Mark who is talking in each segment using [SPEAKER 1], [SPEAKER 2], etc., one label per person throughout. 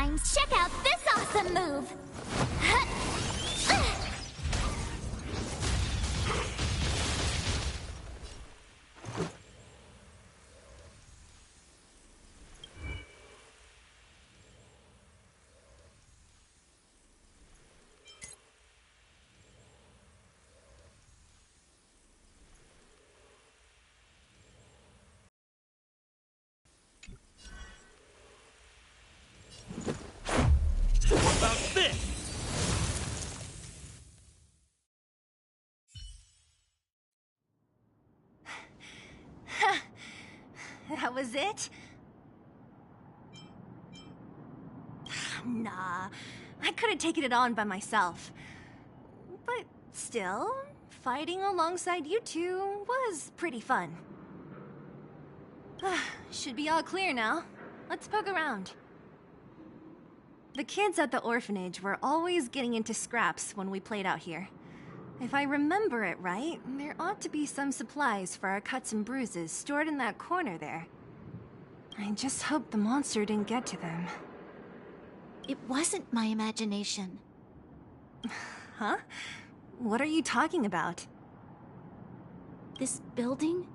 [SPEAKER 1] times. Check out this awesome move!
[SPEAKER 2] What about this?
[SPEAKER 3] That was it? Nah, I could have taken it on by myself. But still, fighting alongside you two was pretty fun. Should be all clear now. Let's poke around. The kids at the orphanage were always getting into scraps when we played out here. If I remember it right, there ought to be some supplies for our cuts and bruises stored in that corner there. I just hope the monster didn't get to them.
[SPEAKER 1] It wasn't my imagination.
[SPEAKER 3] Huh? What are you talking about?
[SPEAKER 1] This building?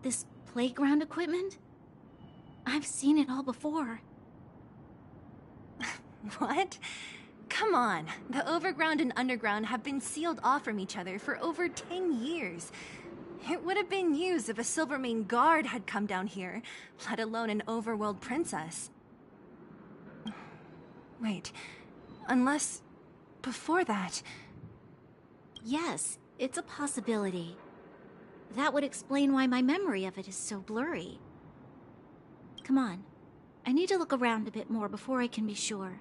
[SPEAKER 1] This playground equipment? I've seen it all before.
[SPEAKER 3] What? Come on, the overground and underground have been sealed off from each other for over 10 years. It would have been news if a Silvermane guard had come down here, let alone an overworld princess. Wait, unless... before that...
[SPEAKER 1] Yes, it's a possibility. That would explain why my memory of it is so blurry. Come on, I need to look around a bit more before I can be sure.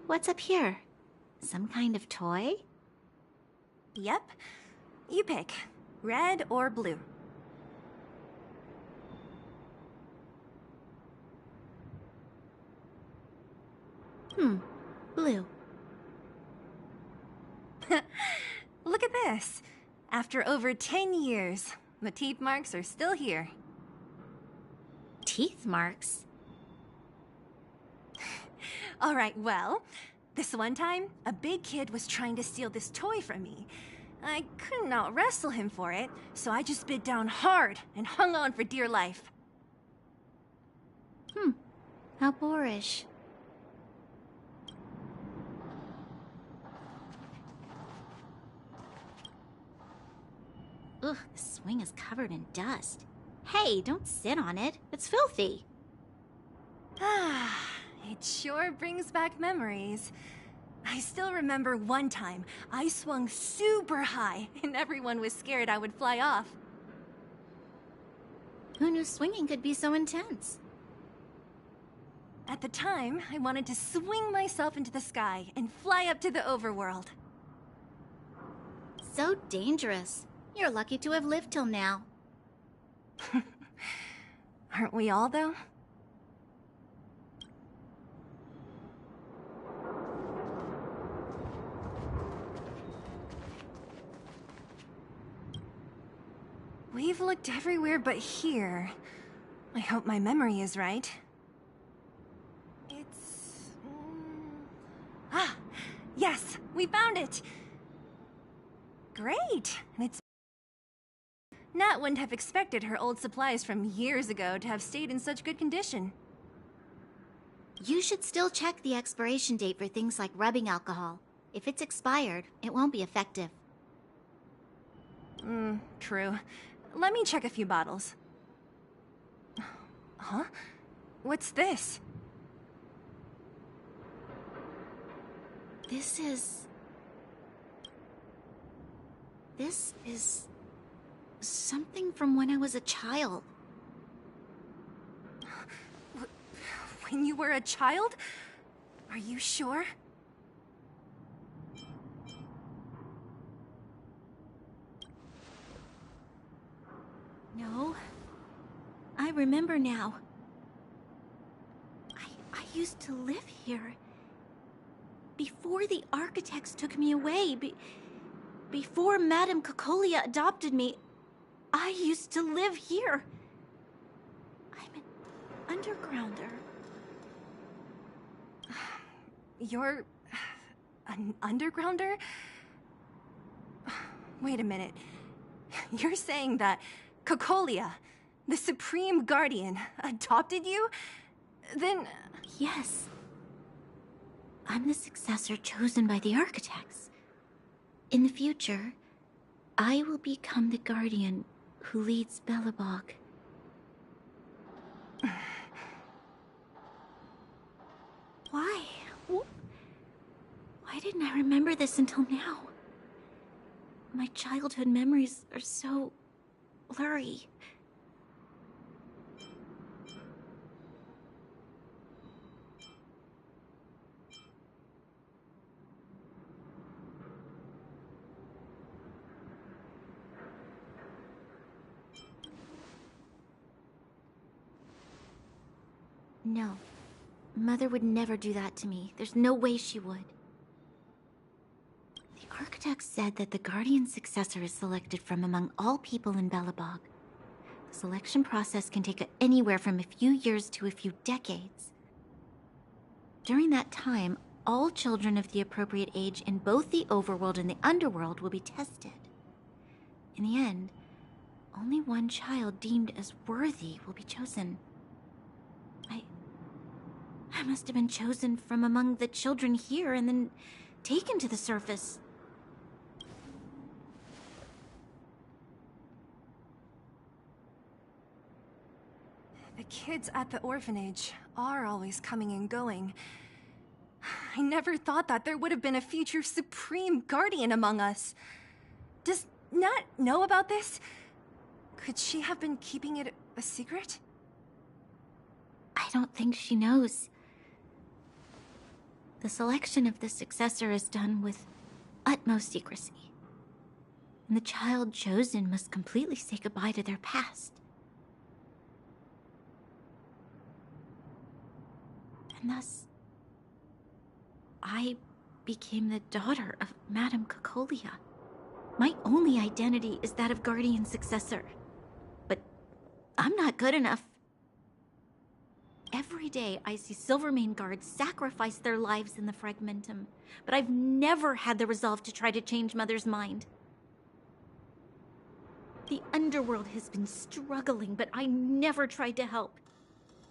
[SPEAKER 1] What's up here? Some kind of toy?
[SPEAKER 3] Yep. You pick. Red or blue.
[SPEAKER 1] Blue.
[SPEAKER 3] Look at this. After over 10 years, the teeth marks are still here.
[SPEAKER 1] Teeth marks?
[SPEAKER 3] Alright, well, this one time, a big kid was trying to steal this toy from me. I couldn't out-wrestle him for it, so I just bit down hard and hung on for dear life.
[SPEAKER 1] How boorish. Ugh, the swing is covered in dust. Hey, don't sit on it. It's filthy.
[SPEAKER 3] Ah, it sure brings back memories. I still remember one time I swung super high and everyone was scared I would fly off.
[SPEAKER 1] Who knew swinging could be so intense?
[SPEAKER 3] At the time, I wanted to swing myself into the sky and fly up to the overworld.
[SPEAKER 1] So dangerous. You're lucky to have lived till now.
[SPEAKER 3] Aren't we all, though? We've looked everywhere but here. I hope my memory is right. It's... Ah! Yes! We found it! Great! And it's... Nat wouldn't have expected her old supplies from years ago to have stayed in such good condition.
[SPEAKER 1] You should still check the expiration date for things like rubbing alcohol. If it's expired, it won't be effective.
[SPEAKER 3] True. Let me check a few bottles. Huh? What's this?
[SPEAKER 1] This is something from when I was a child.
[SPEAKER 3] When you were a child? Are you sure?
[SPEAKER 1] No. I remember now. I used to live here. before the architects took me away, before Madame Cocolia adopted me, I used to live here. I'm an undergrounder.
[SPEAKER 3] You're an undergrounder? Wait a minute. You're saying that Cocolia, the Supreme Guardian, adopted you? Then...
[SPEAKER 1] Yes. I'm the successor chosen by the architects. In the future, I will become the guardian who leads Belobog. Why? Why didn't I remember this until now? My childhood memories are so blurry. No. Mother would never do that to me. There's no way she would. The architect said that the guardian successor is selected from among all people in Belobog. The selection process can take anywhere from a few years to a few decades. During that time, all children of the appropriate age in both the overworld and the underworld will be tested. In the end, only one child deemed as worthy will be chosen. I must have been chosen from among the children here and then taken to the surface.
[SPEAKER 3] The kids at the orphanage are always coming and going. I never thought that there would have been a future Supreme Guardian among us. Does Nat know about this? Could she have been keeping it a secret?
[SPEAKER 1] I don't think she knows. The selection of the successor is done with utmost secrecy. And the child chosen must completely say goodbye to their past. And thus, I became the daughter of Madame Cocolia. My only identity is that of guardian successor. But I'm not good enough. Every day I see Silvermane guards sacrifice their lives in the Fragmentum, but I've never had the resolve to try to change Mother's mind. The underworld has been struggling, but I never tried to help.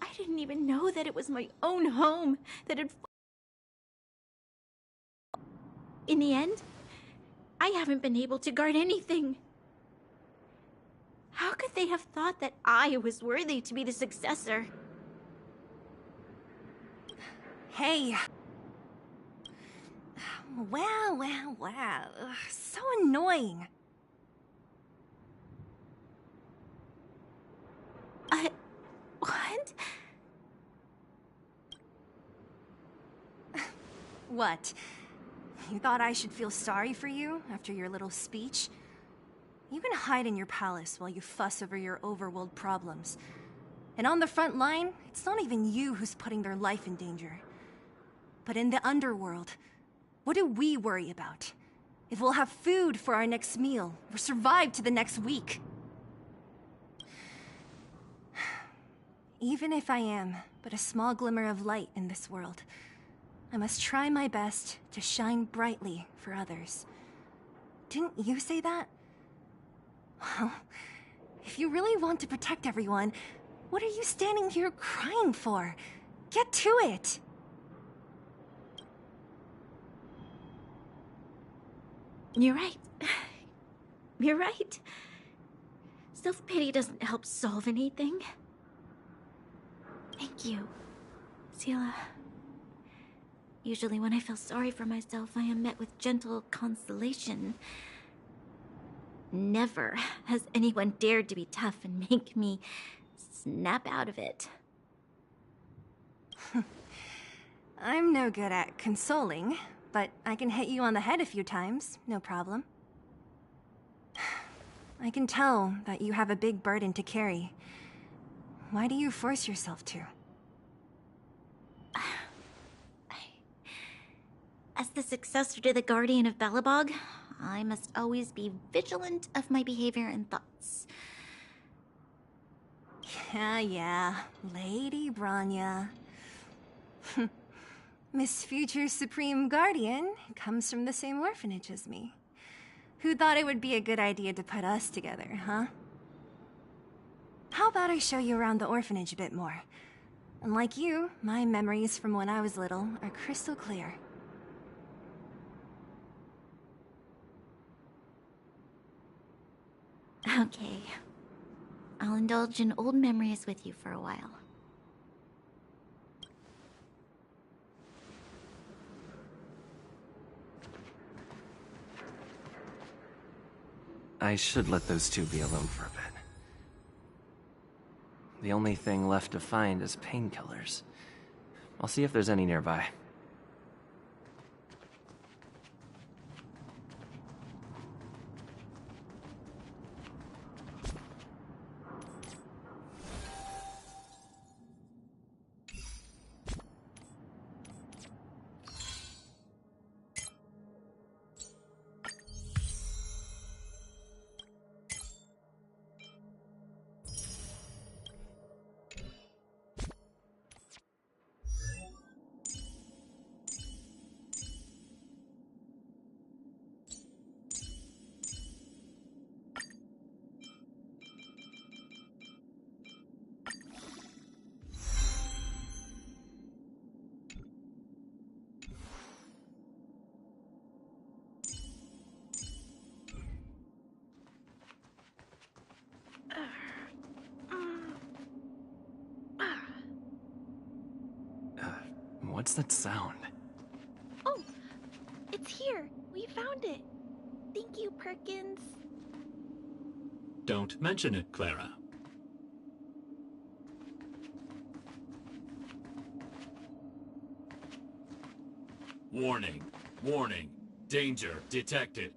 [SPEAKER 1] I didn't even know that it was my own home that had... In the end, I haven't been able to guard anything. How could they have thought that I was worthy to be the successor?
[SPEAKER 3] Hey. Wow. Ugh, so annoying.
[SPEAKER 1] What?
[SPEAKER 3] What? You thought I should feel sorry for you after your little speech? You can hide in your palace while you fuss over your overworld problems. And on the front line, it's not even you who's putting their life in danger. But in the underworld, what do we worry about? If we'll have food for our next meal, or survive to the next week. Even if I am but a small glimmer of light in this world, I must try my best to shine brightly for others. Didn't you say that? Well, if you really want to protect everyone, what are you standing here crying for? Get to it!
[SPEAKER 1] You're right. You're right. Self-pity doesn't help solve anything. Thank you, Sela. Usually when I feel sorry for myself, I am met with gentle consolation. Never has anyone dared to be tough and make me snap out of it.
[SPEAKER 3] I'm no good at consoling, but I can hit you on the head a few times, no problem. I can tell that you have a big burden to carry. Why do you force yourself to?
[SPEAKER 1] As the successor to the Guardian of Belobog, I must always be vigilant of my behavior and thoughts.
[SPEAKER 3] Yeah, Lady Branya. Miss Future Supreme Guardian comes from the same orphanage as me. Who thought it would be a good idea to put us together, huh? How about I show you around the orphanage a bit more? And like you, my memories from when I was little are crystal clear.
[SPEAKER 1] Okay. I'll indulge in old memories with you for a while.
[SPEAKER 4] I should let those two be alone for a bit. The only thing left to find is painkillers. I'll see if there's any nearby. What's that sound?
[SPEAKER 5] Oh, it's here. We found it. Thank you, Perkins.
[SPEAKER 2] Don't mention it, Clara. Warning. Warning. Danger detected.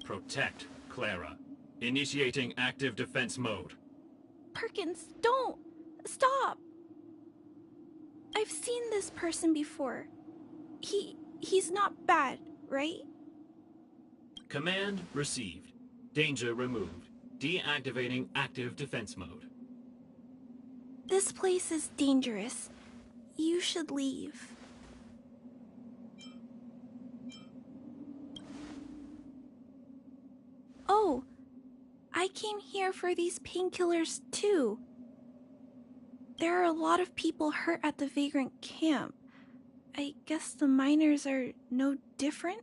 [SPEAKER 2] Protect Clara. Initiating active defense mode.
[SPEAKER 5] Perkins, don't! Stop! I've seen this person before. He's not bad, right?
[SPEAKER 2] Command received. Danger removed. Deactivating active defense mode.
[SPEAKER 5] This place is dangerous. You should leave. Oh, I came here for these painkillers too. There are a lot of people hurt at the Vagrant camp. I guess the miners are no different?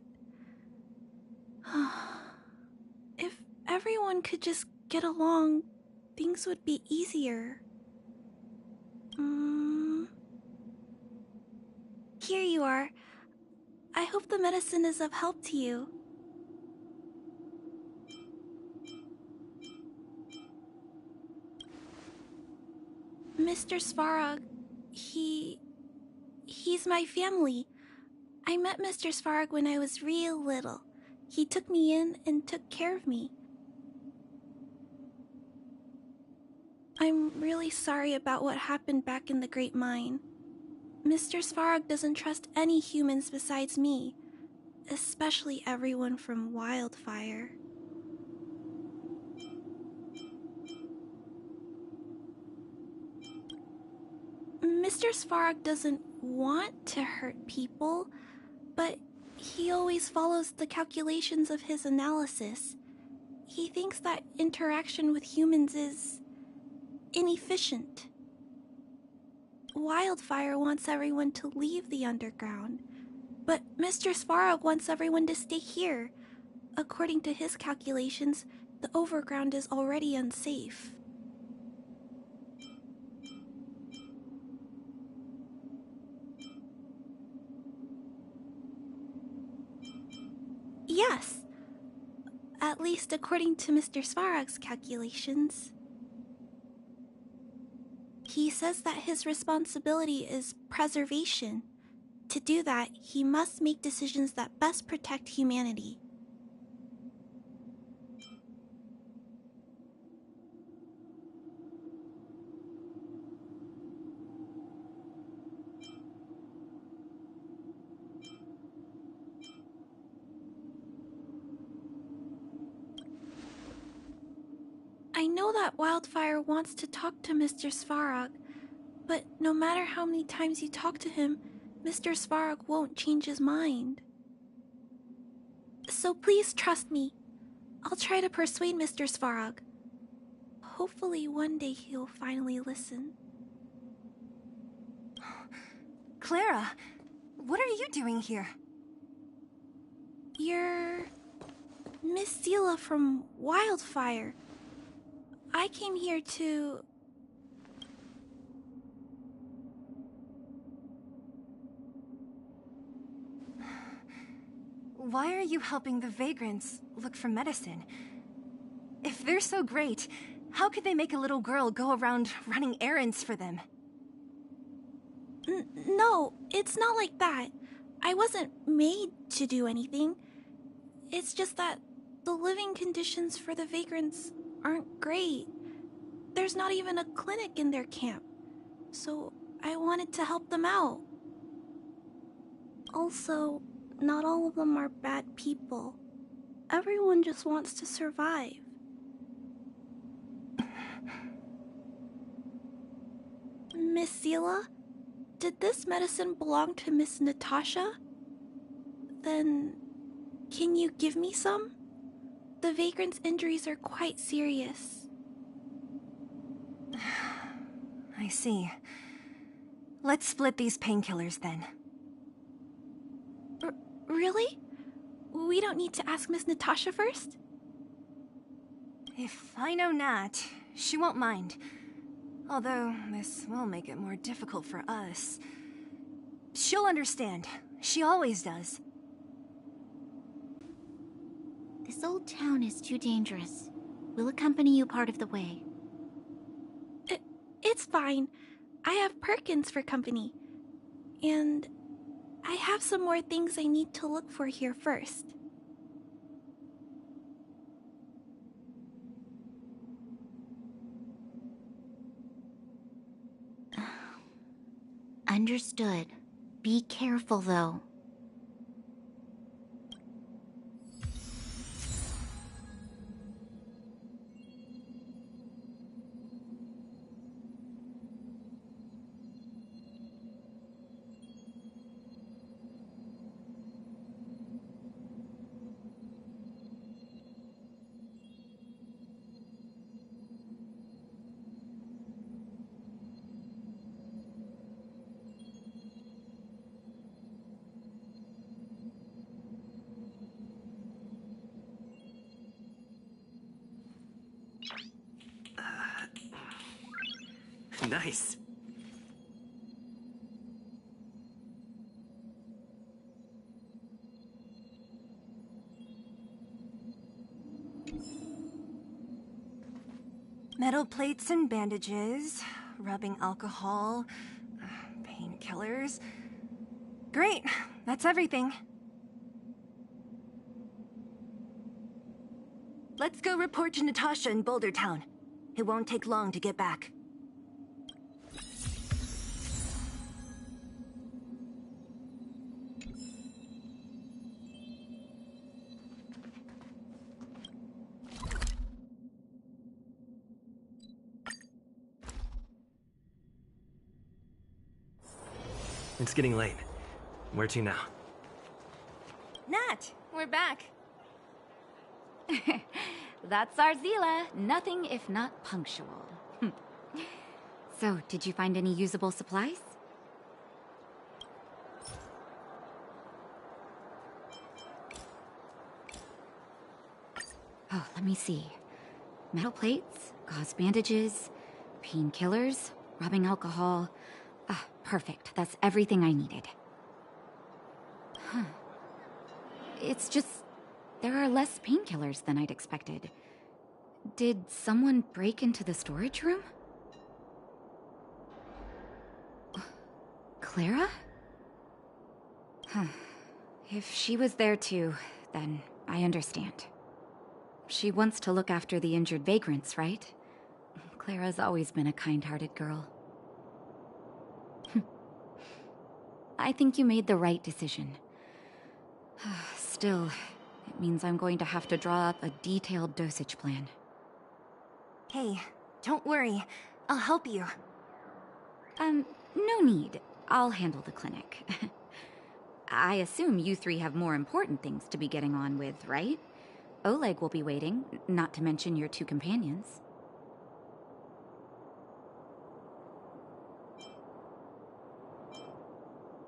[SPEAKER 5] If everyone could just get along, things would be easier. Here you are. I hope the medicine is of help to you. Mr. Svarog, he's my family. I met Mr. Svarog when I was real little. He took me in and took care of me. I'm really sorry about what happened back in the Great Mine. Mr. Svarog doesn't trust any humans besides me, especially everyone from Wildfire. Mr. Svarog doesn't want to hurt people, but he always follows the calculations of his analysis. He thinks that interaction with humans is inefficient. Wildfire wants everyone to leave the underground, but Mr. Svarog wants everyone to stay here. According to his calculations, the overground is already unsafe. Yes. At least according to Mr. Svarog's calculations. He says that his responsibility is preservation. To do that, he must make decisions that best protect humanity. know that Wildfire wants to talk to Mr. Svarog, but no matter how many times you talk to him, Mr. Svarog won't change his mind. So please trust me. I'll try to persuade Mr. Svarog. Hopefully one day he'll finally listen.
[SPEAKER 3] Clara, what are you doing here?
[SPEAKER 5] You're Miss Sela from Wildfire. I came here to...
[SPEAKER 3] Why are you helping the vagrants look for medicine? If they're so great, how could they make a little girl go around running errands for them?
[SPEAKER 5] No, it's not like that. I wasn't made to do anything. It's just that the living conditions for the vagrants aren't great. There's not even a clinic in their camp, so I wanted to help them out. Also, not all of them are bad people. Everyone just wants to survive. Miss Sela, did this medicine belong to Miss Natasha? Then, can you give me some? The vagrant's injuries are quite serious.
[SPEAKER 3] I see. Let's split these painkillers then.
[SPEAKER 5] Really? We don't need to ask Miss Natasha first?
[SPEAKER 3] If I know Nat, she won't mind. Although, this will make it more difficult for us. She'll understand. She always does.
[SPEAKER 1] This old town is too dangerous. We'll accompany you part of the way.
[SPEAKER 5] It's fine. I have Perkins for company. And I have some more things I need to look for here first.
[SPEAKER 1] Understood. Be careful, though.
[SPEAKER 4] Nice.
[SPEAKER 3] Metal plates and bandages, rubbing alcohol, painkillers. Great, that's everything. Let's go report to Natasha in Boulder Town. It won't take long to get back.
[SPEAKER 4] It's getting late. Where to now?
[SPEAKER 3] Nat, we're back.
[SPEAKER 6] That's our Zila. Nothing if not punctual.
[SPEAKER 1] So, did you find any usable supplies? Oh, let me see. Metal plates, gauze bandages, painkillers, rubbing alcohol. Ah, perfect. That's everything I needed. Huh. It's just... there are less painkillers than I'd expected. Did someone break into the storage room? Clara? Huh. If she was there too, then I understand. She wants to look after the injured vagrants, right? Clara's always been a kind-hearted girl. I think you made the right decision. Still, it means I'm going to have to draw up a detailed dosage plan.
[SPEAKER 3] Hey, don't worry. I'll help you.
[SPEAKER 6] No need. I'll handle the clinic. I assume you three have more important things to be getting on with, right? Oleg will be waiting, not to mention your two companions.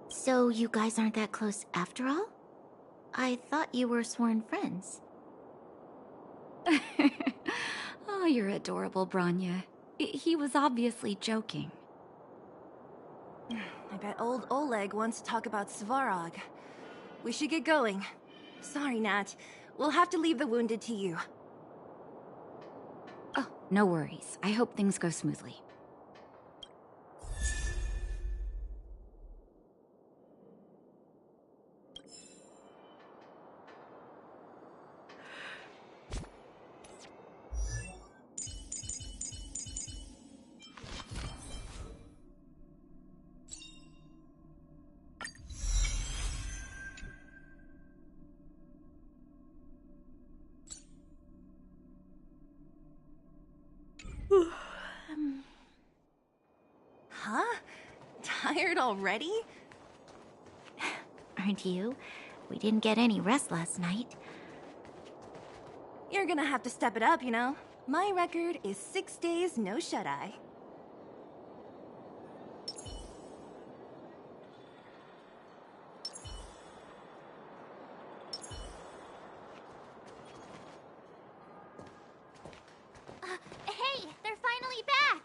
[SPEAKER 1] So you guys aren't that close after all? I thought you were sworn friends.
[SPEAKER 6] Oh, you're adorable, Branya. He was obviously joking.
[SPEAKER 3] I bet old Oleg wants to talk about Svarog. We should get going. Sorry, Nat. We'll have to leave the wounded to you.
[SPEAKER 6] Oh, no worries. I hope things go smoothly.
[SPEAKER 3] Huh? Tired already?
[SPEAKER 1] Aren't you? We didn't get any rest last night.
[SPEAKER 3] You're gonna have to step it up, you know? My record is 6 days, no shut-eye.
[SPEAKER 7] Hey, they're finally back!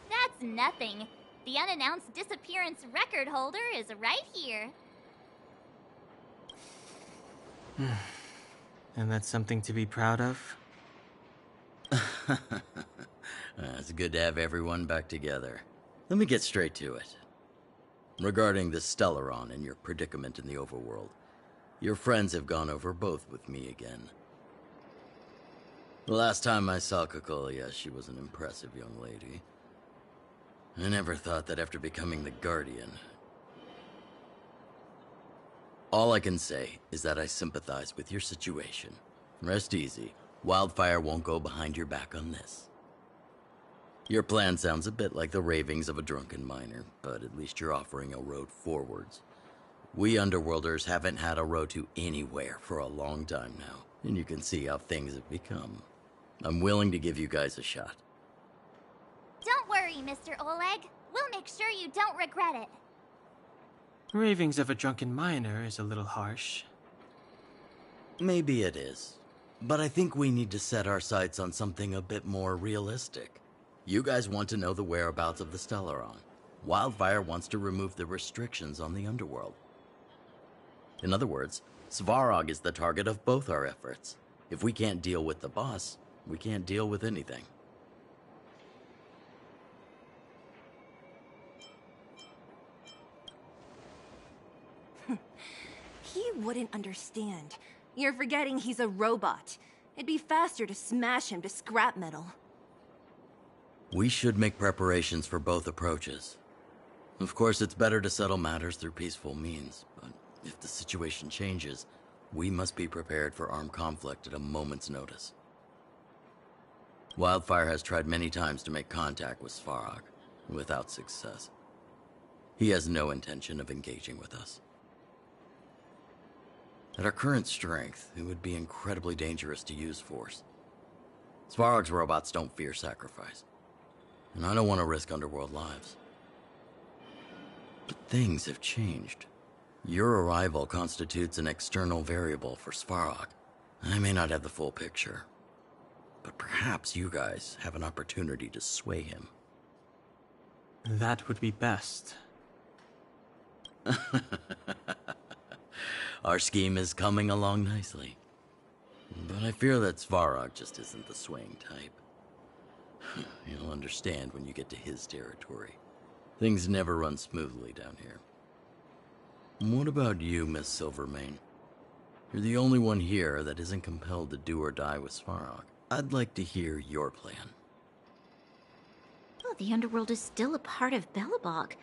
[SPEAKER 7] That's nothing. The unannounced disappearance record holder is right here.
[SPEAKER 8] And that's something to be proud of?
[SPEAKER 9] It's good to have everyone back together. Let me get straight to it. Regarding the Stellaron and your predicament in the overworld, your friends have gone over both with me again. The last time I saw Kokolia, she was an impressive young lady. I never thought that after becoming the Guardian... All I can say is that I sympathize with your situation. Rest easy. Wildfire won't go behind your back on this. Your plan sounds a bit like the ravings of a drunken miner, but at least you're offering a road forwards. We Underworlders haven't had a road to anywhere for a long time now, and you can see how things have become. I'm willing to give you guys a shot.
[SPEAKER 7] Don't worry, Mr. Oleg. We'll make sure you don't regret it.
[SPEAKER 8] Ravings of a drunken miner is a little harsh.
[SPEAKER 9] Maybe it is, but I think we need to set our sights on something a bit more realistic. You guys want to know the whereabouts of the Stellaron. Wildfire wants to remove the restrictions on the Underworld. In other words, Svarog is the target of both our efforts. If we can't deal with the boss, we can't deal with anything.
[SPEAKER 3] He wouldn't understand. You're forgetting he's a robot. It'd be faster to smash him to scrap metal.
[SPEAKER 9] We should make preparations for both approaches. Of course, it's better to settle matters through peaceful means, but if the situation changes, we must be prepared for armed conflict at a moment's notice. Wildfire has tried many times to make contact with Svarog, without success. He has no intention of engaging with us. At our current strength, it would be incredibly dangerous to use force. Svarog's robots don't fear sacrifice, and I don't want to risk Underworld lives. But things have changed. Your arrival constitutes an external variable for Svarog. I may not have the full picture, but perhaps you guys have an opportunity to sway him.
[SPEAKER 8] That would be best.
[SPEAKER 9] Our scheme is coming along nicely. But I fear that Svarog just isn't the swaying type. You'll understand when you get to his territory. Things never run smoothly down here. What about you, Miss Silvermane? You're the only one here that isn't compelled to do or die with Svarog. I'd like to hear your plan.
[SPEAKER 1] Well, the Underworld is still a part of Belobog.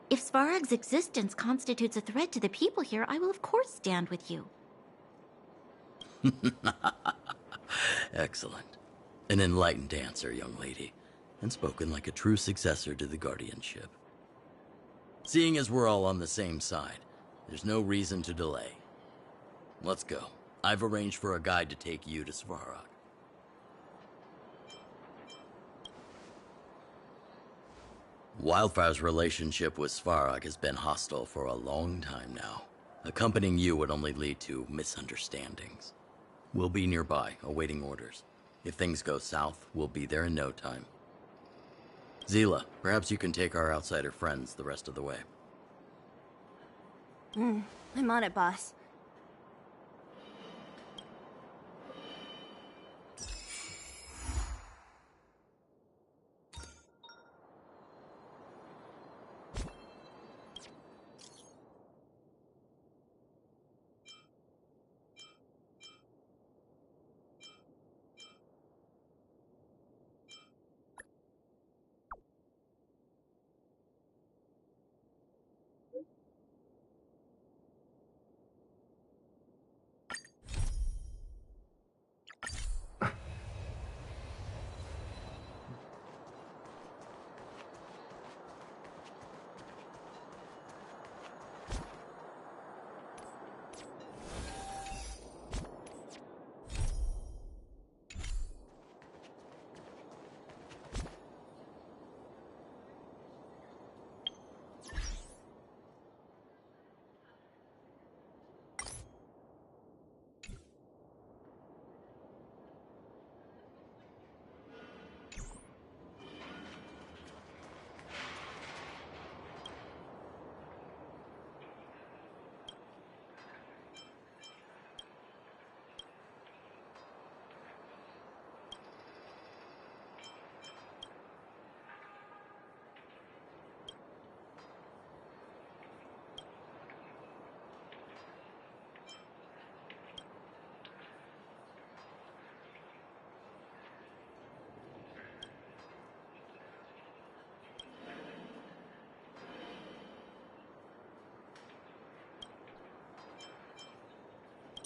[SPEAKER 1] If Svarog's existence constitutes a threat to the people here, I will of course stand with you.
[SPEAKER 9] Excellent. An enlightened answer, young lady, and spoken like a true successor to the guardianship. Seeing as we're all on the same side, there's no reason to delay. Let's go. I've arranged for a guide to take you to Svarog. Wildfire's relationship with Svarog has been hostile for a long time now. Accompanying you would only lead to misunderstandings. We'll be nearby, awaiting orders. If things go south, we'll be there in no time. Zila, perhaps you can take our outsider friends the rest of the way.
[SPEAKER 3] I'm on it, boss.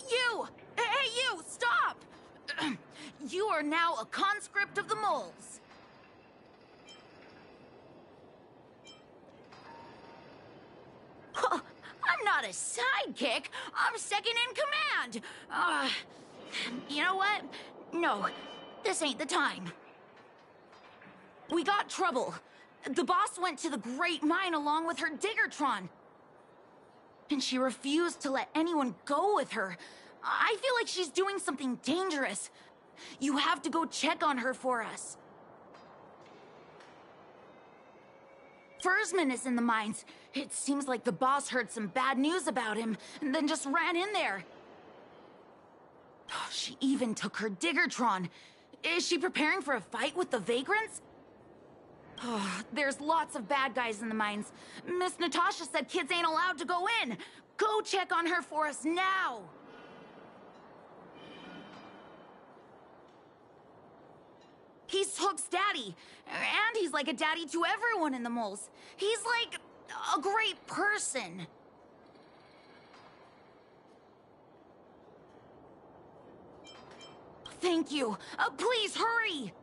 [SPEAKER 10] You! Hey, you! Stop! You are now a conscript of the moles. I'm not a sidekick. I'm second in command. You know what? No, this ain't the time. We got trouble. The boss went to the Great Mine along with her Diggertron. And she refused to let anyone go with her. I feel like she's doing something dangerous. You have to go check on her for us. Fursman is in the mines. It seems like the boss heard some bad news about him, and then just ran in there. She even took her Diggertron. Is she preparing for a fight with the Vagrants? There's lots of bad guys in the mines. Miss Natasha said kids ain't allowed to go in. Go check on her for us now. He's Hook's daddy, and he's like a daddy to everyone in the moles. He's like a great person. Thank you. Please hurry.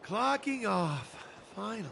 [SPEAKER 11] Clocking off, finally.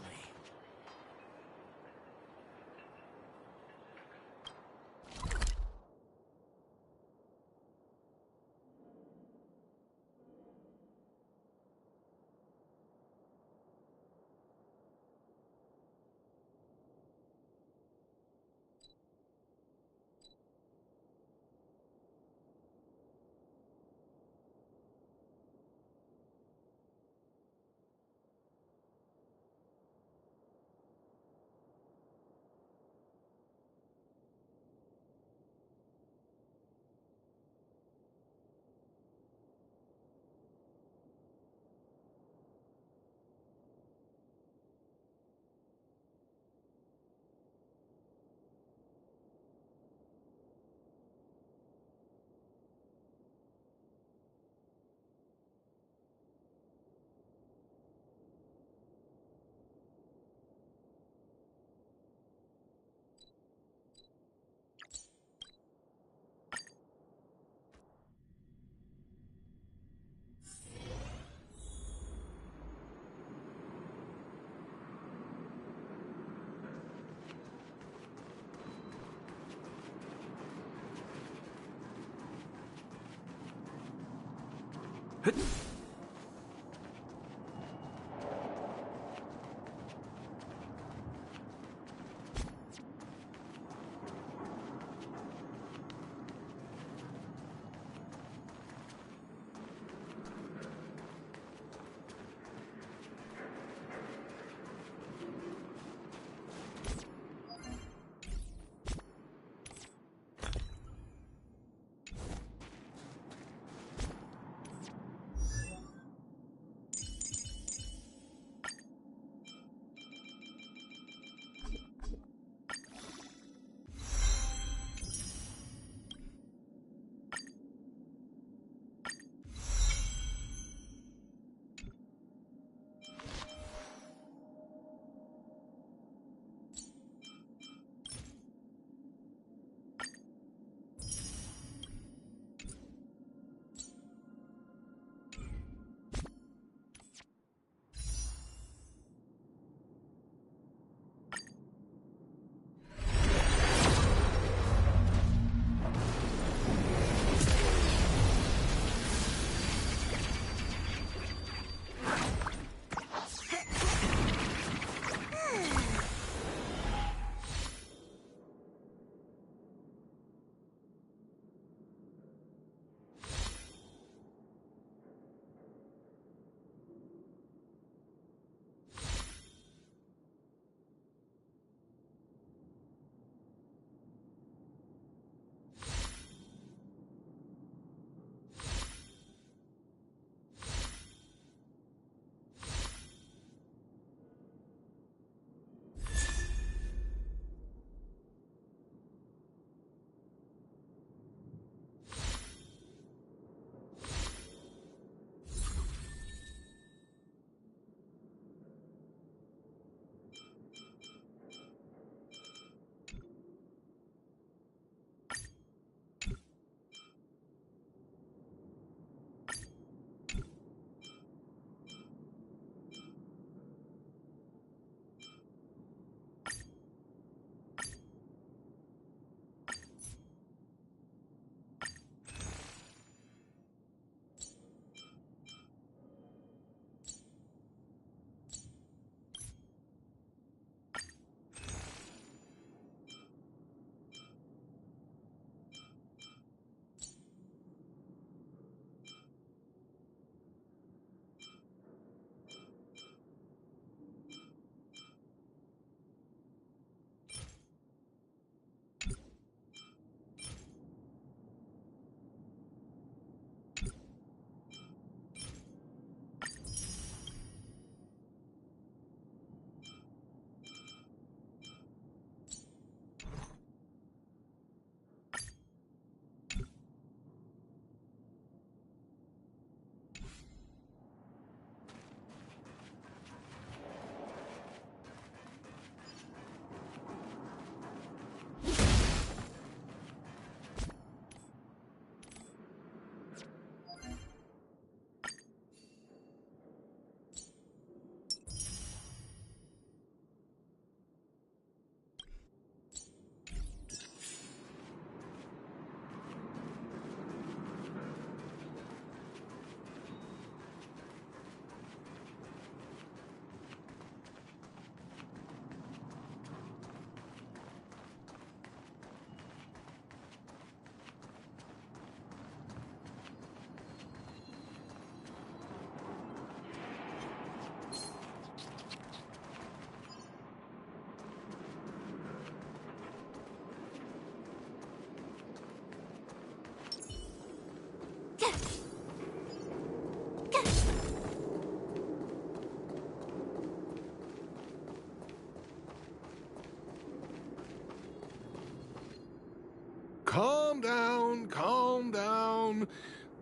[SPEAKER 11] Calm down, calm down.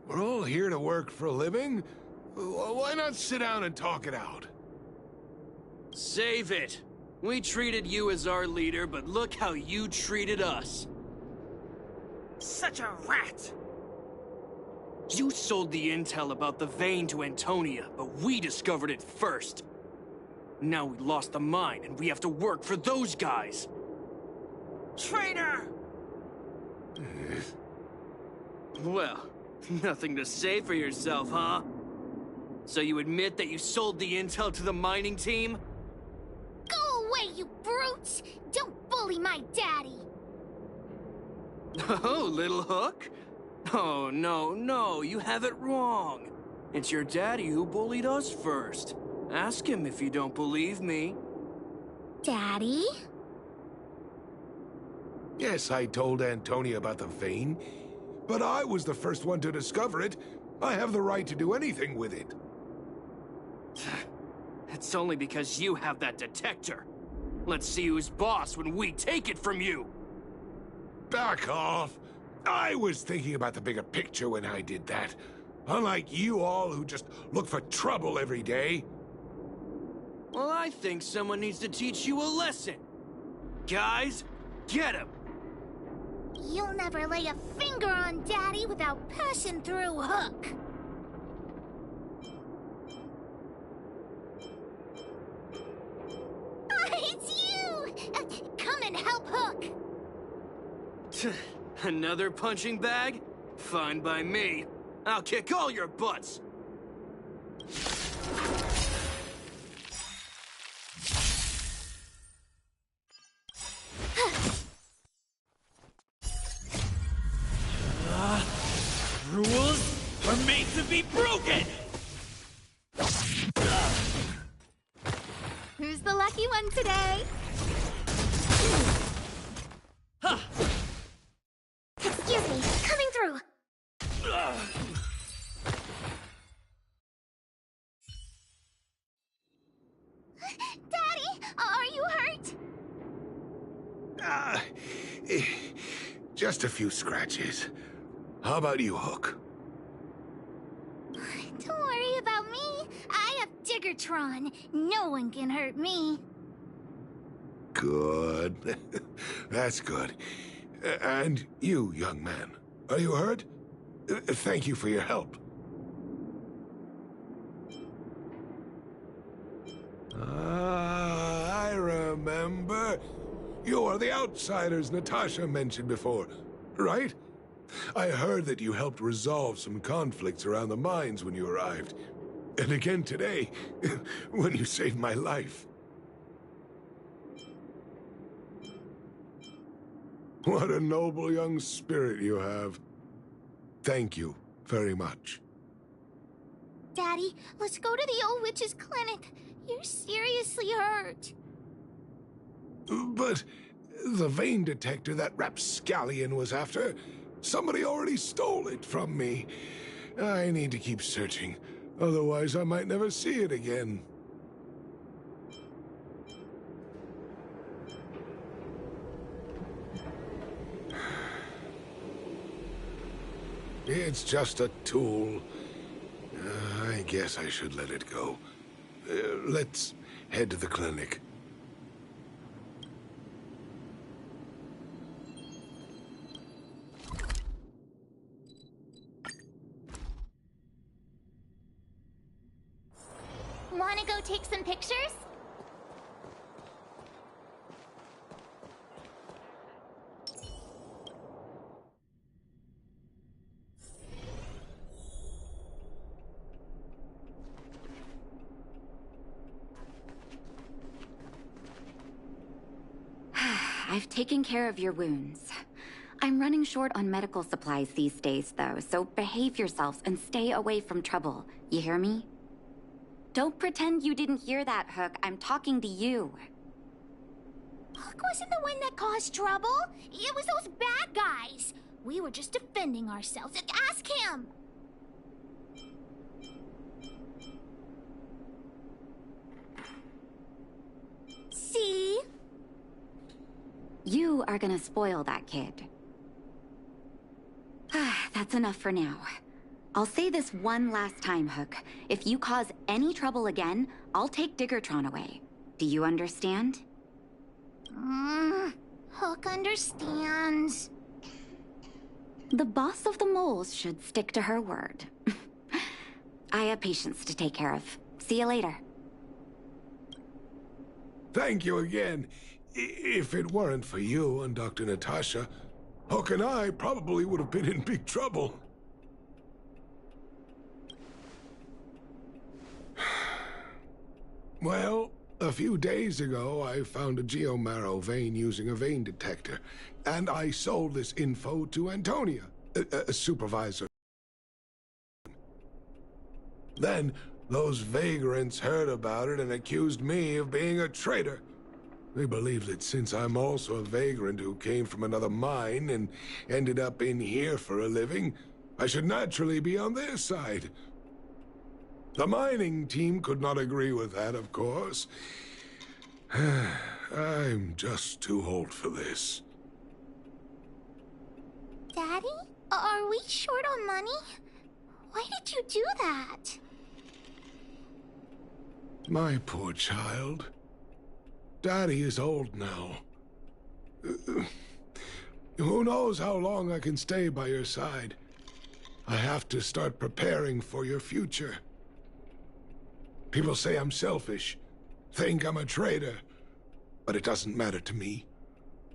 [SPEAKER 11] We're all here to work for a living. Why not sit down and talk it out?
[SPEAKER 12] Save it! We treated you as our leader, but look how you treated us. Such a rat! You sold the intel about the vein to Antonia, but we discovered it first. Now we lost the mine, and we have to work for those guys. Traitor! Well, nothing to say for yourself, huh? So you admit that you sold the intel to the mining team?
[SPEAKER 7] Go away, you brutes! Don't bully my daddy!
[SPEAKER 12] Oh, little Hook? Oh, no, you have it wrong. It's your daddy who bullied us first. Ask him if you don't believe me.
[SPEAKER 7] Daddy?
[SPEAKER 11] Yes, I told Antonia about the vein, but I was the first one to discover it. I have the right to do anything with it.
[SPEAKER 12] It's only because you have that detector. Let's see who's boss when we take it from you.
[SPEAKER 11] Back off. I was thinking about the bigger picture when I did that. Unlike you all who just look for trouble every day.
[SPEAKER 12] Well, I think someone needs to teach you a lesson. Guys, get him!
[SPEAKER 7] You'll never lay a finger on Daddy without passing through Hook. It's you! Come and help Hook!
[SPEAKER 12] Another punching bag? Fine by me. I'll kick all your butts!
[SPEAKER 2] Rules are made to be broken!
[SPEAKER 1] Who's the lucky one today?
[SPEAKER 7] Excuse me, coming through. Daddy, are you hurt?
[SPEAKER 11] Just a few scratches. How about you, Hook?
[SPEAKER 7] Don't worry about me. I have Diggertron. No one can hurt me.
[SPEAKER 11] Good. That's good. And you, young man, are you hurt? Thank you for your help. I remember. You are the outsiders Natasha mentioned before, right? I heard that you helped resolve some conflicts around the mines when you arrived. And again today, when you saved my life. What a noble young spirit you have. Thank you very much.
[SPEAKER 7] Daddy, let's go to the old witch's clinic. You're seriously hurt.
[SPEAKER 11] But the vein detector that rapscallion was after, somebody already stole it from me. I need to keep searching, otherwise I might never see it again. It's just a tool. I guess I should let it go. Let's head to the clinic.
[SPEAKER 7] Wanna go take some pictures?
[SPEAKER 6] I've taken care of your wounds. I'm running short on medical supplies these days, though, so behave yourselves and stay away from trouble. You hear me? Don't pretend you didn't hear that, Hook. I'm talking to you.
[SPEAKER 7] Hook wasn't the one that caused trouble. It was those bad guys. We were just defending ourselves. Ask him. See?
[SPEAKER 6] You are gonna spoil that kid. That's enough for now. I'll say this one last time, Hook. If you cause any trouble again, I'll take Diggertron away. Do you understand?
[SPEAKER 7] Hook understands.
[SPEAKER 6] The boss of the moles should stick to her word. I have patients to take care of. See you later.
[SPEAKER 11] Thank you again. If it weren't for you and Dr. Natasha, Hook and I probably would have been in big trouble. Well, a few days ago, I found a geomarrow vein using a vein detector, and I sold this info to Antonia, a supervisor. Then, those vagrants heard about it and accused me of being a traitor. They believe that since I'm also a vagrant who came from another mine and ended up in here for a living, I should naturally be on their side. The mining team could not agree with that, of course. I'm just too old for this.
[SPEAKER 7] Daddy? Are we short on money? Why did you do that?
[SPEAKER 11] My poor child. Daddy is old now. Who knows how long I can stay by your side? I have to start preparing for your future. People say I'm selfish, think I'm a traitor, but it doesn't matter to me.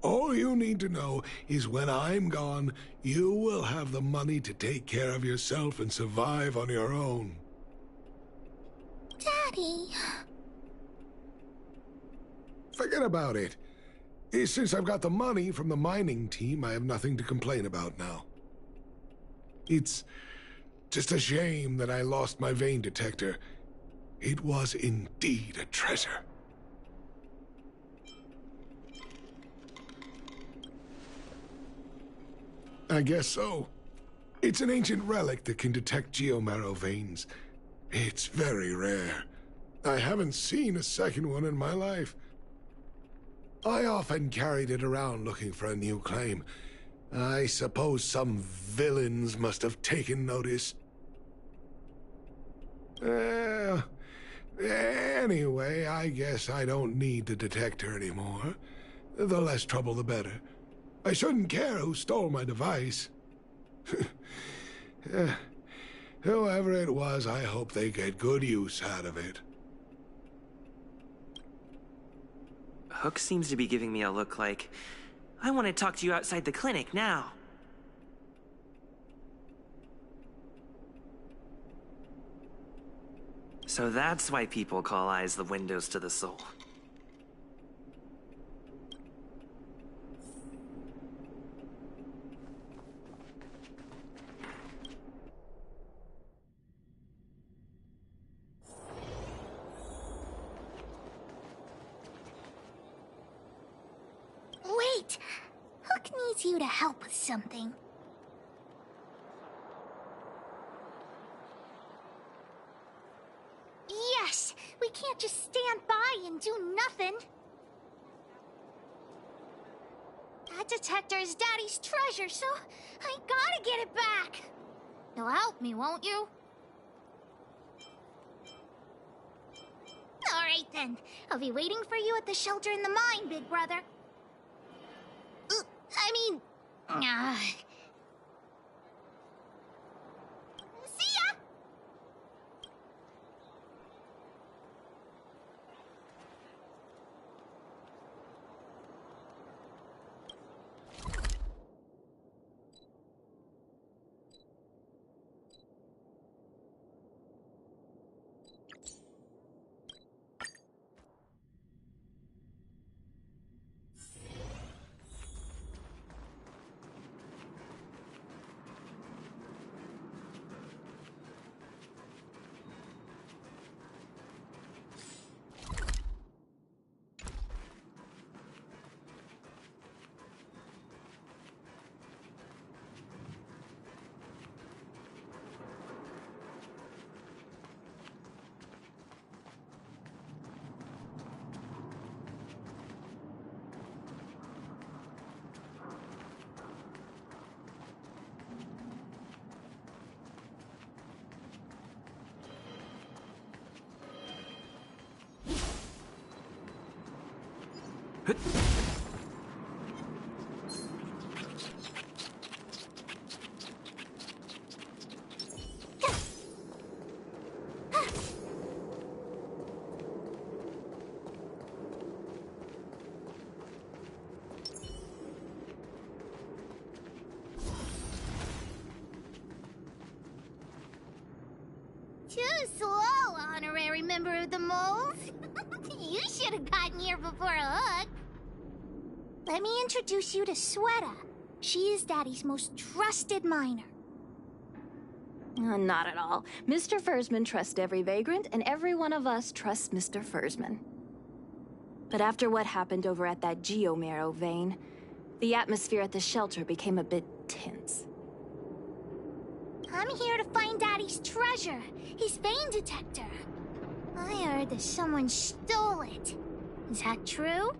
[SPEAKER 11] All you need to know is when I'm gone, you will have the money to take care of yourself and survive on your own.
[SPEAKER 7] Daddy...
[SPEAKER 11] Forget about it. Since I've got the money from the mining team, I have nothing to complain about now. It's just a shame that I lost my vein detector. It was indeed a treasure. I guess so. It's an ancient relic that can detect geomarrow veins. It's very rare. I haven't seen a second one in my life. I often carried it around looking for a new claim. I suppose some villains must have taken notice. Anyway, I guess I don't need the detector anymore. The less trouble, the better. I shouldn't care who stole my device. Whoever it was, I hope they get good use out of it.
[SPEAKER 4] Hook seems to be giving me a look like, I want to talk to you outside the clinic now. So that's why people call eyes the windows to the soul.
[SPEAKER 7] Wait! Hook needs you to help with something. Yes! We can't just stand by and do nothing! That detector is Daddy's treasure, so I gotta get it back! You'll help me, won't you? Alright then. I'll be waiting for you at the shelter in the mine, big brother. I mean... See ya! Too slow, honorary member of the moles. You should have gotten here before Hook. Let me introduce you to Sweta. She is Daddy's most trusted miner.
[SPEAKER 3] Not at all. Mr. Fursman trusts every vagrant, and every one of us trusts Mr. Fursman. But after what happened over at that geomarrow vein, the atmosphere at the shelter became a bit tense.
[SPEAKER 7] I'm here to find Daddy's treasure, his vein detector. I heard that someone stole it. Is that true?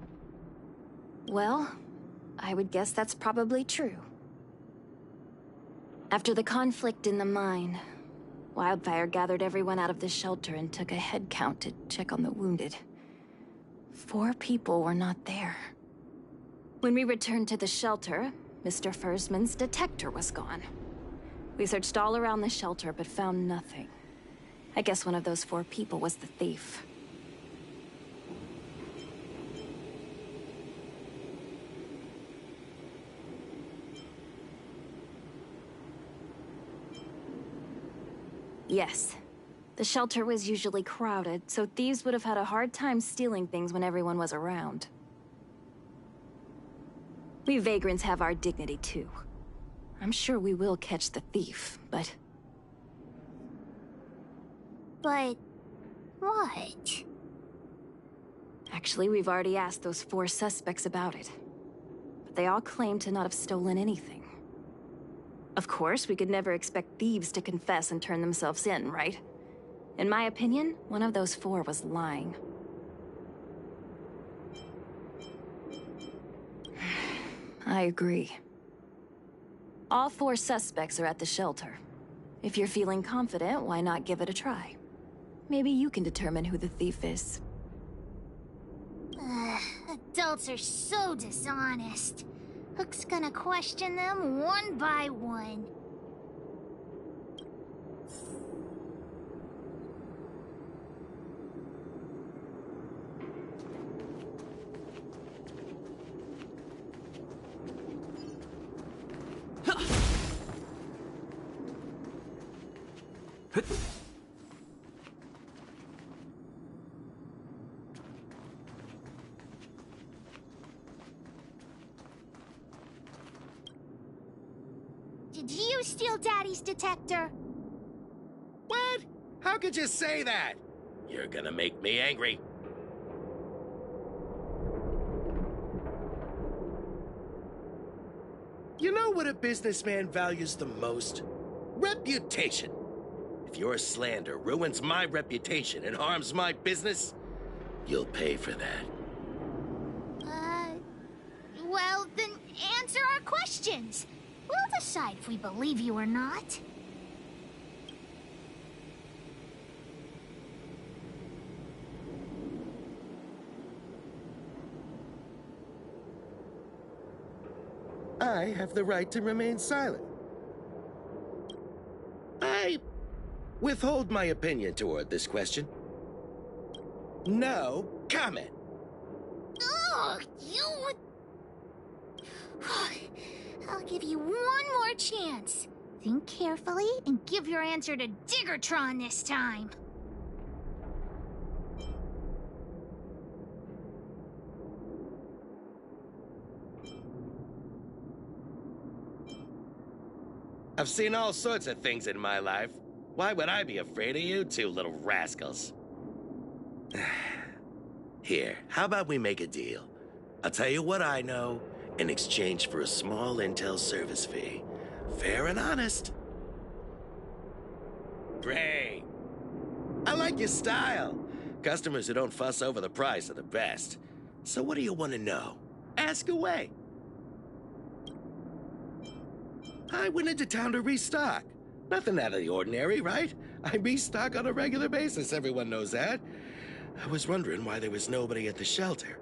[SPEAKER 3] Well, I would guess that's probably true. After the conflict in the mine, Wildfire gathered everyone out of the shelter and took a head count to check on the wounded. 4 people were not there. When we returned to the shelter, Mr. Fursman's detector was gone. We searched all around the shelter but found nothing. I guess one of those 4 people was the thief. Yes. The shelter was usually crowded, so thieves would have had a hard time stealing things when everyone was around. We vagrants have our dignity too. I'm sure we will catch the thief, but...
[SPEAKER 7] But... what?
[SPEAKER 3] Actually, we've already asked those 4 suspects about it. But they all claim to not have stolen anything. Of course, we could never expect thieves to confess and turn themselves in, right? In my opinion, one of those 4 was lying. I agree. All 4 suspects are at the shelter. If you're feeling confident, why not give it a try? Maybe you can determine who the thief is.
[SPEAKER 7] Adults are so dishonest. Hook's gonna question them one by one. Did you steal Daddy's detector?
[SPEAKER 13] What? How could you say that? You're gonna make me angry. You know what a businessman values the most? Reputation. If your slander ruins my reputation and harms my business, you'll pay for that.
[SPEAKER 7] Well, then answer our questions. We'll decide if we believe you or not.
[SPEAKER 13] I have the right to remain silent. I withhold my opinion toward this question. No comment.
[SPEAKER 7] Ugh, you... I'll give you one more chance. Think carefully and give your answer to Diggertron this time.
[SPEAKER 13] I've seen all sorts of things in my life. Why would I be afraid of you two little rascals? Here, how about we make a deal? I'll tell you what I know in exchange for a small intel service fee. Fair and honest. Great. I like your style. Customers who don't fuss over the price are the best. So what do you want to know? Ask away. I went into town to restock. Nothing out of the ordinary, right? I restock on a regular basis, everyone knows that. I was wondering why there was nobody at the shelter.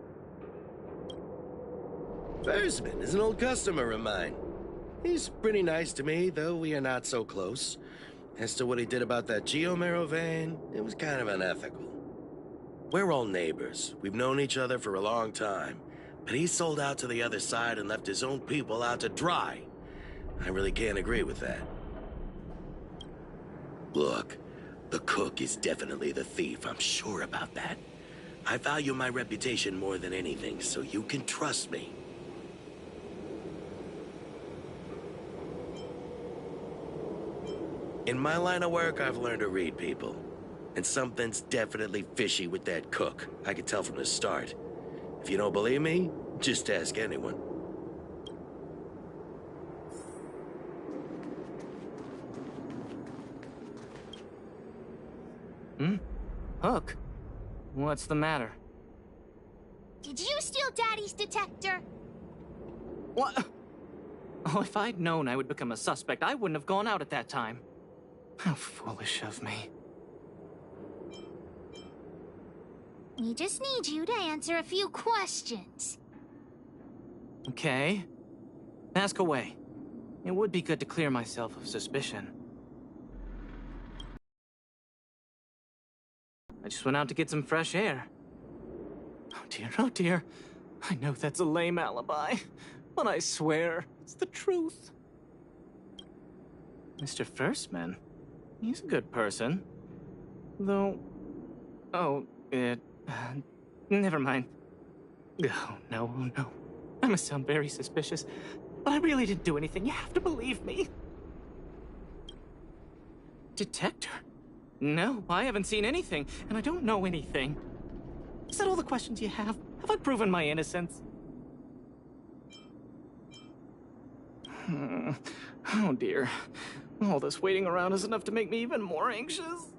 [SPEAKER 13] Fursman is an old customer of mine. He's pretty nice to me, though we are not so close. As to what he did about that geomarrow vein, it was kind of unethical. We're all neighbors. We've known each other for a long time. But he sold out to the other side and left his own people out to dry. I really can't agree with that. Look, the cook is definitely the thief, I'm sure about that. I value my reputation more than anything, so you can trust me. In my line of work, I've learned to read people. And something's definitely fishy with that cook. I could tell from the start. If you don't believe me, just ask anyone.
[SPEAKER 14] Hook? What's the matter?
[SPEAKER 7] Did you steal Daddy's detector?
[SPEAKER 14] What? Oh, if I'd known I would become a suspect, I wouldn't have gone out at that time. How foolish of me.
[SPEAKER 7] We just need you to answer a few questions.
[SPEAKER 14] Okay. Ask away. It would be good to clear myself of suspicion. I just went out to get some fresh air. Oh dear, oh dear. I know that's a lame alibi, but I swear it's the truth. Mr. Firstman, he's a good person. Though... Oh, never mind. Oh, no, oh, no. I must sound very suspicious, but I really didn't do anything. You have to believe me. Detector? No, I haven't seen anything, and I don't know anything. Is that all the questions you have? Have I proven my innocence? Oh dear. All this waiting around is enough to make me even more anxious.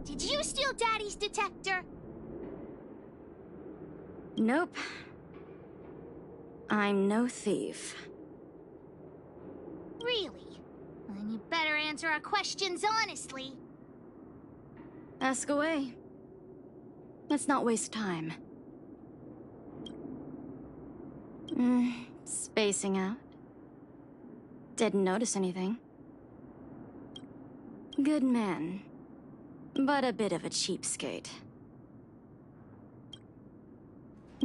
[SPEAKER 7] Did you steal Daddy's detector?
[SPEAKER 6] Nope. I'm no thief.
[SPEAKER 7] Really? Then you better answer our questions honestly.
[SPEAKER 6] Ask away. Let's not waste time. Spacing out. Didn't notice anything. Good man. But a bit of a cheapskate.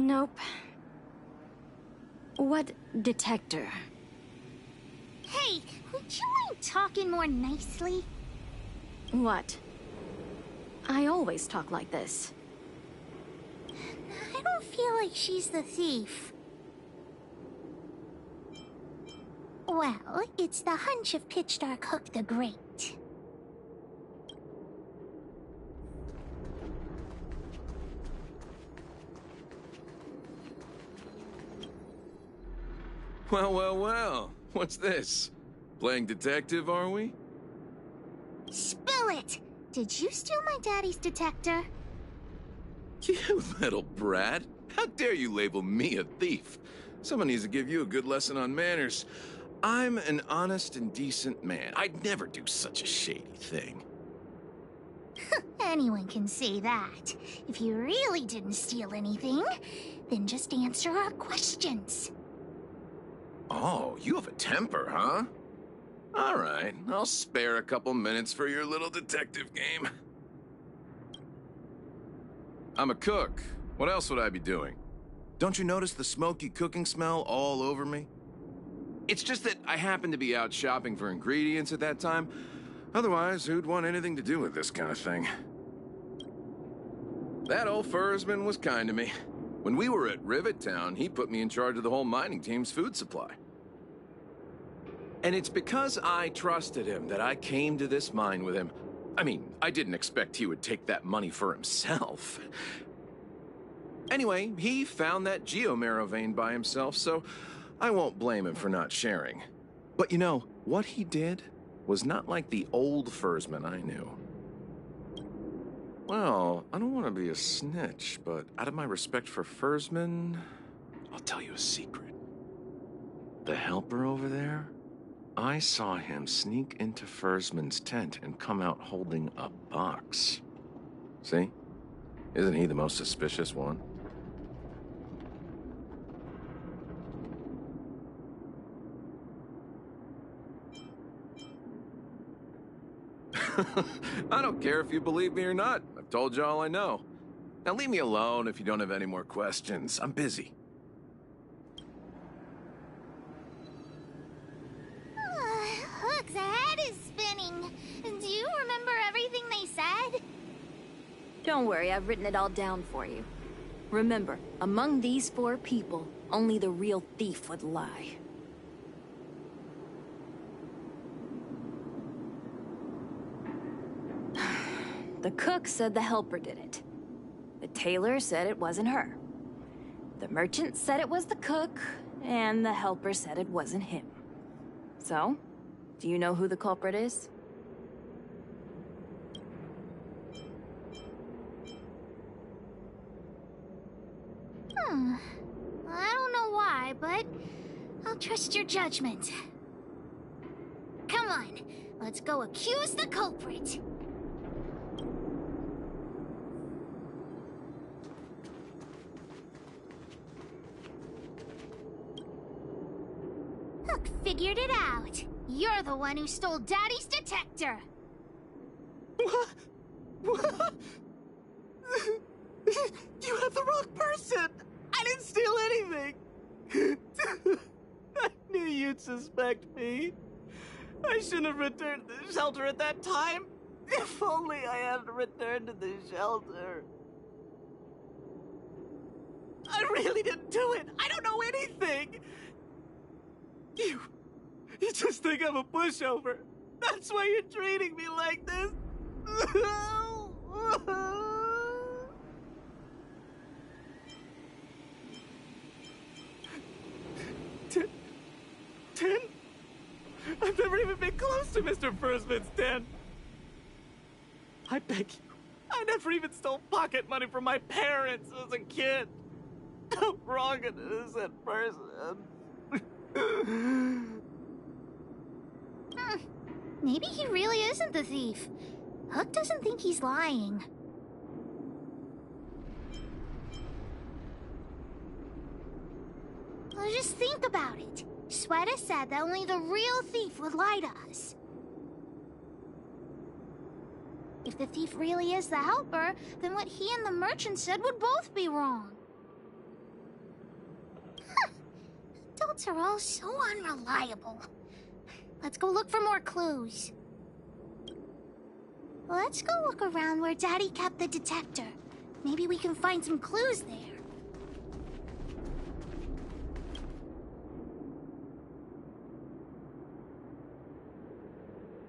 [SPEAKER 6] Nope. What detector?
[SPEAKER 7] Hey, would you mind talking more nicely?
[SPEAKER 6] What? I always talk like this.
[SPEAKER 7] I don't feel like she's the thief. Well, it's the hunch of Pitch Dark Hook the Great.
[SPEAKER 15] Well, well, well. What's this? Playing detective, are we?
[SPEAKER 7] Spill it! Did you steal my daddy's detector?
[SPEAKER 15] You little brat. How dare you label me a thief? Someone needs to give you a good lesson on manners. I'm an honest and decent man. I'd never do such a shady thing.
[SPEAKER 7] Anyone can say that. If you really didn't steal anything, then just answer our questions.
[SPEAKER 15] Oh, you have a temper, huh? All right, I'll spare a couple minutes for your little detective game. I'm a cook. What else would I be doing? Don't you notice the smoky cooking smell all over me? It's just that I happened to be out shopping for ingredients at that time. Otherwise, who'd want anything to do with this kind of thing? That old Fursman was kind to me. When we were at Rivet Town, he put me in charge of the whole mining team's food supply. And it's because I trusted him that I came to this mine with him. I mean, I didn't expect he would take that money for himself. Anyway, he found that geomarrow vein by himself, so I won't blame him for not sharing. But you know, what he did was not like the old Fursman I knew. Well, I don't want to be a snitch, but out of my respect for Fursman, I'll tell you a secret. The helper over there, I saw him sneak into Fursman's tent and come out holding a box. See? Isn't he the most suspicious one? I don't care if you believe me or not. I've told you all I know. Now leave me alone if you don't have any more questions. I'm busy.
[SPEAKER 3] Don't worry, I've written it all down for you. Remember, among these 4 people, only the real thief would lie. The cook said the helper did it. The tailor said it wasn't her. The merchant said it was the cook, and the helper said it wasn't him. So, do you know who the culprit is?
[SPEAKER 7] I don't know why, but I'll trust your judgment. Come on, let's go accuse the culprit. Hook figured it out. You're the one who stole Daddy's detector.
[SPEAKER 14] What? What? You have the wrong person! I didn't steal anything! I knew you'd suspect me. I shouldn't have returned to the shelter at that time. If only I hadn't returned to the shelter. I really didn't do it! I don't know anything! You just think I'm a pushover. That's why you're treating me like this. Ten? I've never even been close to Mr. Fursman's den. I beg you. I never even stole pocket money from my parents as a kid. How wrong an innocent person.
[SPEAKER 7] Maybe he really isn't the thief. Hook doesn't think he's lying. Well, just think about it. Sweater said that only the real thief would lie to us. If the thief really is the helper, then what he and the merchant said would both be wrong. Adults are all so unreliable. Let's go look for more clues. Let's go look around where Daddy kept the detector. Maybe we can find some clues there.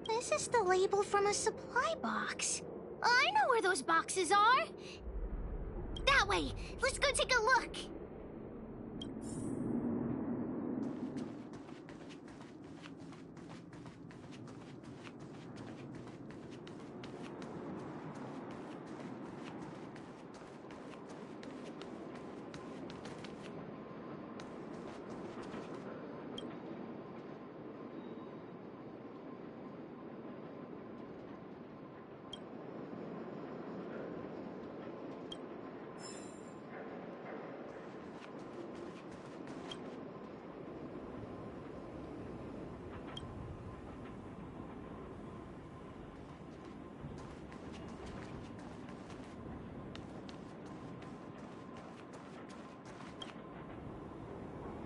[SPEAKER 7] This is the label from a supply box. I know where those boxes are. That way. Let's go take a look.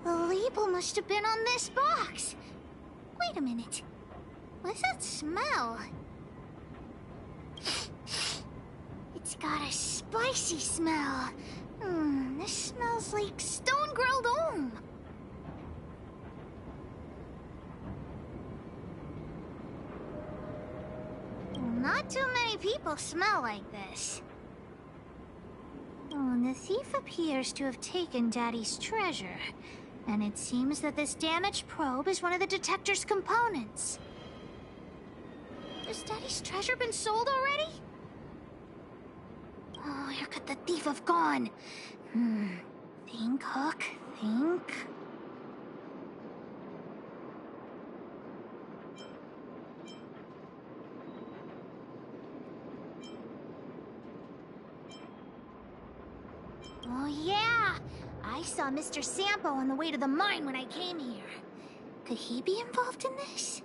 [SPEAKER 7] The label must have been on this box. Wait a minute. What's that smell? It's got a spicy smell. This smells like stone-grilled home. Not too many people smell like this. Oh, and the thief appears to have taken Daddy's treasure. And it seems that this damaged probe is one of the detector's components. Has Daddy's treasure been sold already? Oh, where could the thief have gone? Think, Hook, think. Oh, yeah! I saw Mr. Sampo on the way to the mine when I came here. Could he be involved in this?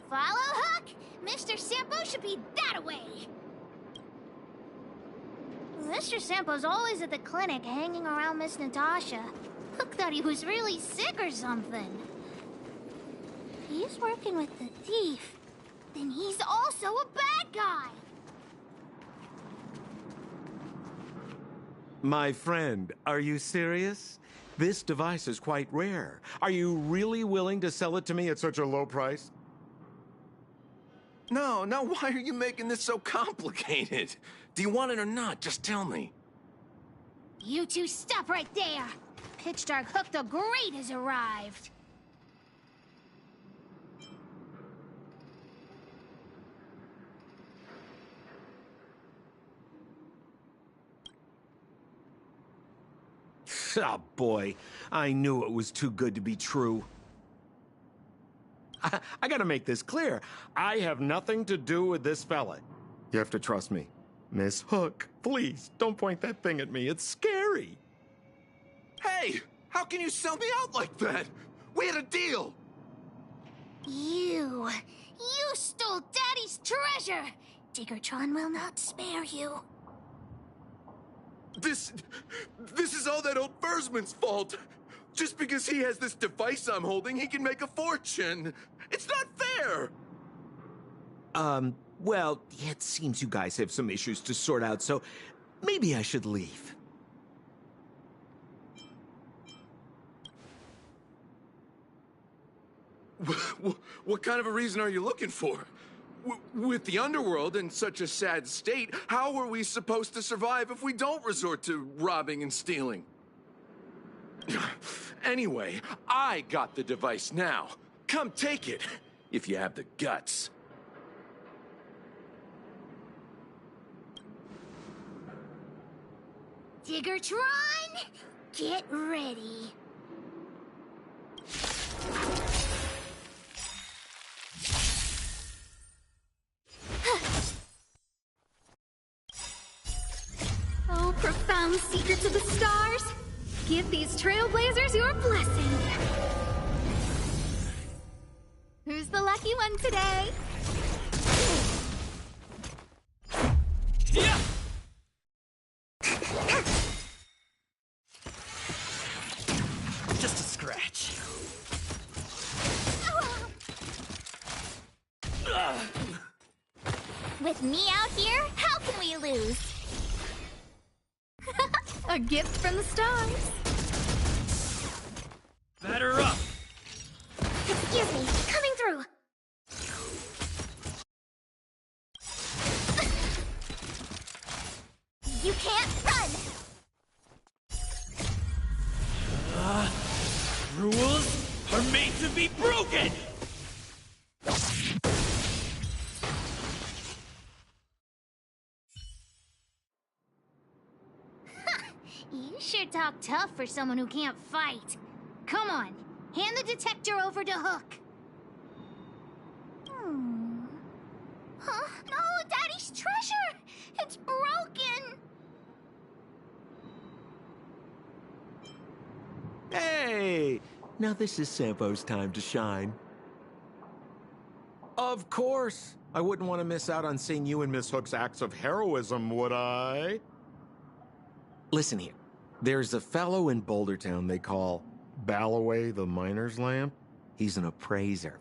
[SPEAKER 7] Follow Hook! Mr. Sampo should be that way! Mr. Sampo's always at the clinic hanging around Miss Natasha. Hook thought he was really sick or something. He's working with the thief. Then he's also a bad guy.
[SPEAKER 16] My friend, are you serious? This device is quite rare. Are you really willing to sell it to me at such a low price?
[SPEAKER 15] No, why are you making this so complicated? Do you want it or not? Just tell me.
[SPEAKER 7] You two stop right there. Pitch Dark Hook the Great has arrived.
[SPEAKER 16] Oh boy, I knew it was too good to be true. I gotta make this clear. I have nothing to do with this fella. You have to trust me. Miss Hook, please, don't point that thing at me. It's scary.
[SPEAKER 15] Hey, how can you sell me out like that? We had a deal.
[SPEAKER 7] You stole Daddy's treasure. Diggertron will not spare you.
[SPEAKER 15] This is all that old Fursman's fault. Just because he has this device I'm holding, he can make a fortune. It's not fair!
[SPEAKER 16] Well, it seems you guys have some issues to sort out, so maybe I should leave.
[SPEAKER 15] What kind of a reason are you looking for? With the underworld in such a sad state, how are we supposed to survive if we don't resort to robbing and stealing? Anyway, I got the device now. Come take it, if you have the guts.
[SPEAKER 7] Diggertron, get ready.
[SPEAKER 3] Oh, profound secrets of the stars! Give these trailblazers your blessing! Who's the lucky one today?
[SPEAKER 2] Yeah! Just a scratch.
[SPEAKER 7] With me out here, how can we lose?
[SPEAKER 3] A gift from the stars.
[SPEAKER 2] Batter up!
[SPEAKER 7] Excuse me, coming through. You can't run!
[SPEAKER 2] Rules are made to be broken!
[SPEAKER 7] You sure talk tough for someone who can't fight. Come on, hand the detector over to Hook. Huh? No, Daddy's treasure! It's broken!
[SPEAKER 16] Hey! Now this is Sampo's time to shine. Of course! I wouldn't want to miss out on seeing you and Miss Hook's acts of heroism, would I? Listen here. There's a fellow in Bouldertown they call Balloway the Miner's Lamp. He's an appraiser.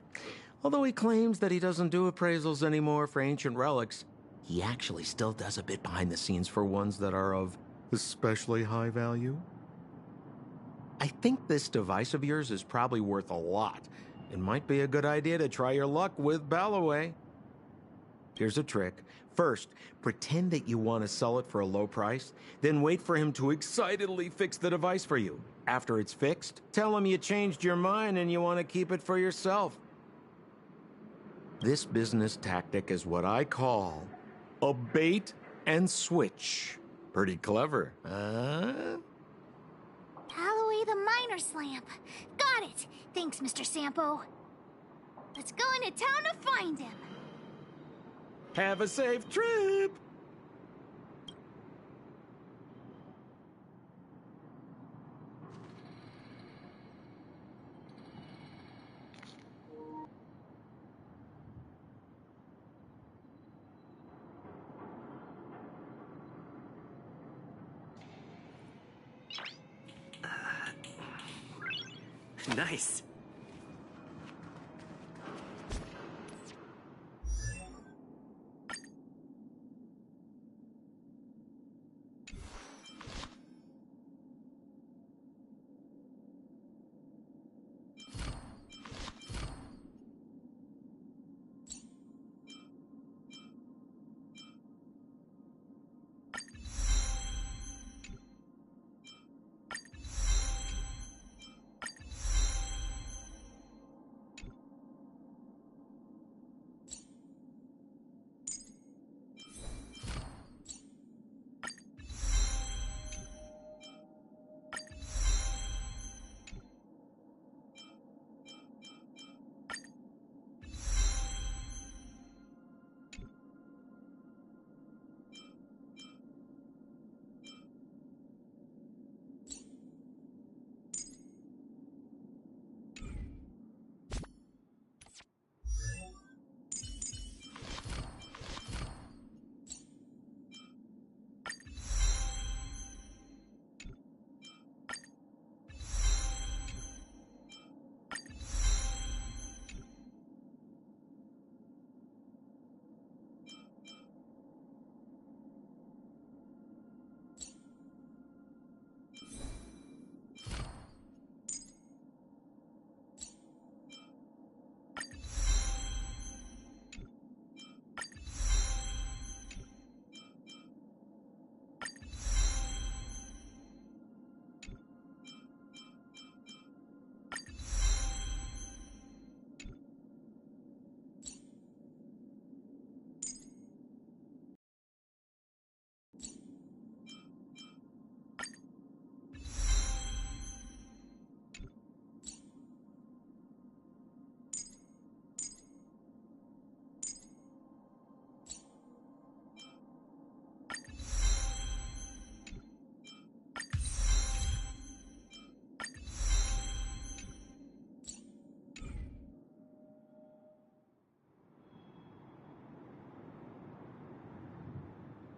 [SPEAKER 16] Although he claims that he doesn't do appraisals anymore for ancient relics, he actually still does a bit behind the scenes for ones that are of especially high value. I think this device of yours is probably worth a lot. It might be a good idea to try your luck with Balloway. Here's a trick. First, pretend that you want to sell it for a low price, then wait for him to excitedly fix the device for you. After it's fixed, tell him you changed your mind and you want to keep it for yourself. This business tactic is what I call a bait and switch. Pretty clever, huh?
[SPEAKER 7] Balloway the Miner's Lamp. Got it. Thanks, Mr. Sampo. Let's go into town to find him.
[SPEAKER 16] Have a safe trip!
[SPEAKER 4] Nice.